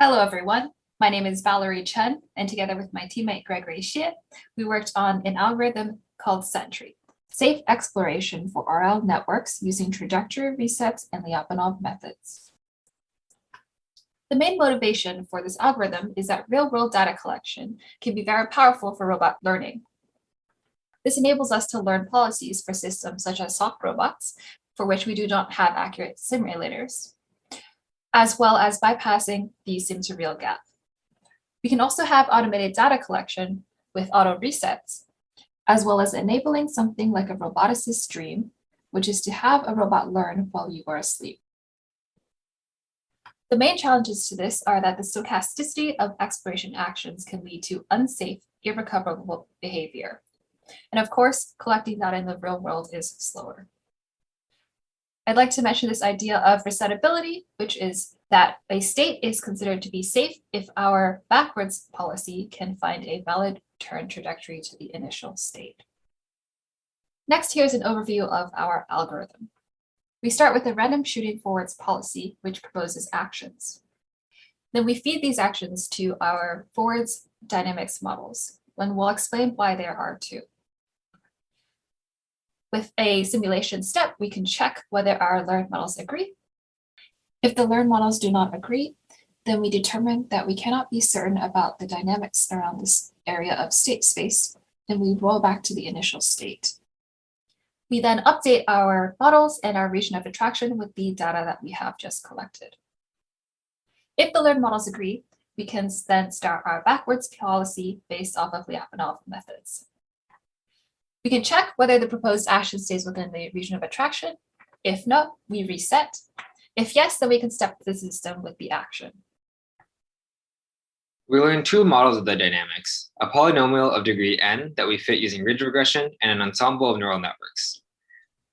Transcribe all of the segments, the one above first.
Hello, everyone. My name is Valerie Chen, and together with my teammate Gregory, we worked on an algorithm called SENTRY, safe exploration for RL networks using trajectory resets and LYapunov methods. The main motivation for this algorithm is that real-world data collection can be very powerful for robot learning. This enables us to learn policies for systems such as soft robots, for which we do not have accurate simulators, as well as bypassing the sim-to-real gap. We can also have automated data collection with auto resets, as well as enabling something like a roboticist dream, which is to have a robot learn while you are asleep. The main challenges to this are that the stochasticity of exploration actions can lead to unsafe, irrecoverable behavior. And of course, collecting data in the real world is slower. I'd like to mention this idea of resetability, which is that a state is considered to be safe if our backwards policy can find a valid return trajectory to the initial state. Next, here's an overview of our algorithm. We start with a random shooting forwards policy, which proposes actions. Then we feed these actions to our forwards dynamics models, and we'll explain why there are two. With a simulation step, we can check whether our learned models agree. If the learned models do not agree, then we determine that we cannot be certain about the dynamics around this area of state space, and we roll back to the initial state. We then update our models and our region of attraction with the data that we have just collected. If the learned models agree, we can then start our backwards policy based off of LYapunov methods. We can check whether the proposed action stays within the region of attraction. If no, we reset. If yes, then we can step the system with the action. We learned two models of the dynamics, a polynomial of degree n that we fit using ridge regression and an ensemble of neural networks.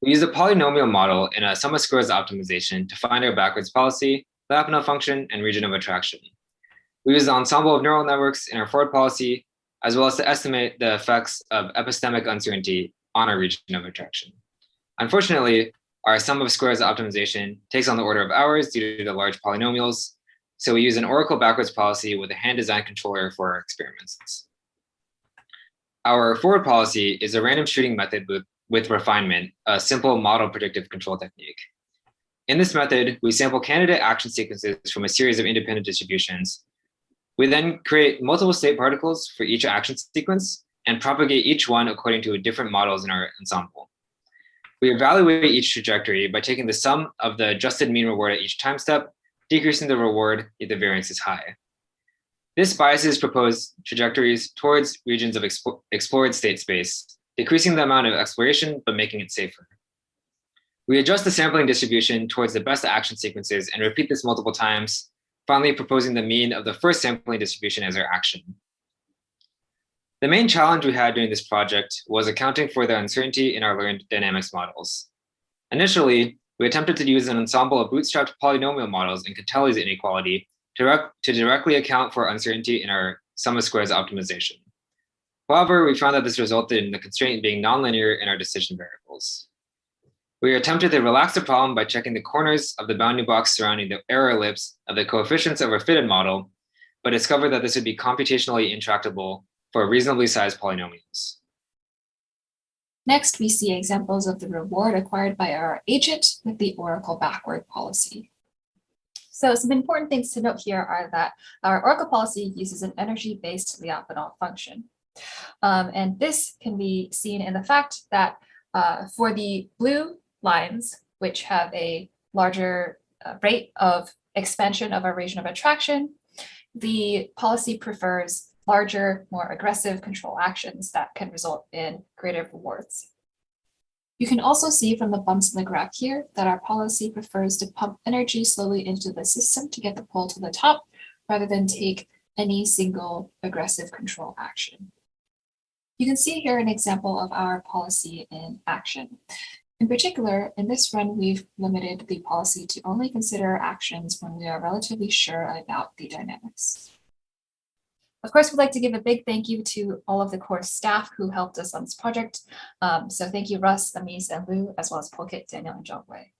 We use a polynomial model in a sum of squares optimization to find our backwards policy, LYapunov function, and region of attraction. We use the ensemble of neural networks in our forward policy, as well as to estimate the effects of epistemic uncertainty on our region of attraction. Unfortunately, our sum of squares optimization takes on the order of hours due to the large polynomials, so we use an oracle backwards policy with a hand-designed controller for our experiments. Our forward policy is a random shooting method with refinement, a simple model predictive control technique. In this method, we sample candidate action sequences from a series of independent distributions. We then create multiple state particles for each action sequence and propagate each one according to different models in our ensemble. We evaluate each trajectory by taking the sum of the adjusted mean reward at each time step, decreasing the reward if the variance is high. This biases proposed trajectories towards regions of explored state space, decreasing the amount of exploration but making it safer. We adjust the sampling distribution towards the best action sequences and repeat this multiple times, finally proposing the mean of the first sampling distribution as our action. The main challenge we had during this project was accounting for the uncertainty in our learned dynamics models. Initially, we attempted to use an ensemble of bootstrapped polynomial models and Catelli's inequality to directly account for uncertainty in our sum of squares optimization. However, we found that this resulted in the constraint being nonlinear in our decision variables. We attempted to relax the problem by checking the corners of the bounding box surrounding the error ellipse of the coefficients of our fitted model, but discovered that this would be computationally intractable for reasonably sized polynomials. Next, we see examples of the reward acquired by our agent with the oracle backward policy. So some important things to note here are that our oracle policy uses an energy-based LYapunov function. And this can be seen in the fact that for the blue lines, which have a larger rate of expansion of our region of attraction, the policy prefers larger, more aggressive control actions that can result in greater rewards. You can also see from the bumps in the graph here that our policy prefers to pump energy slowly into the system to get the pole to the top, rather than take any single aggressive control action. You can see here an example of our policy in action. In particular, in this run, we've limited the policy to only consider actions when we are relatively sure about the dynamics. Of course, we'd like to give a big thank you to all of the course staff who helped us on this project. So thank you, Russ, Amis, and Lou, as well as Polkit, Daniel, and John Wei.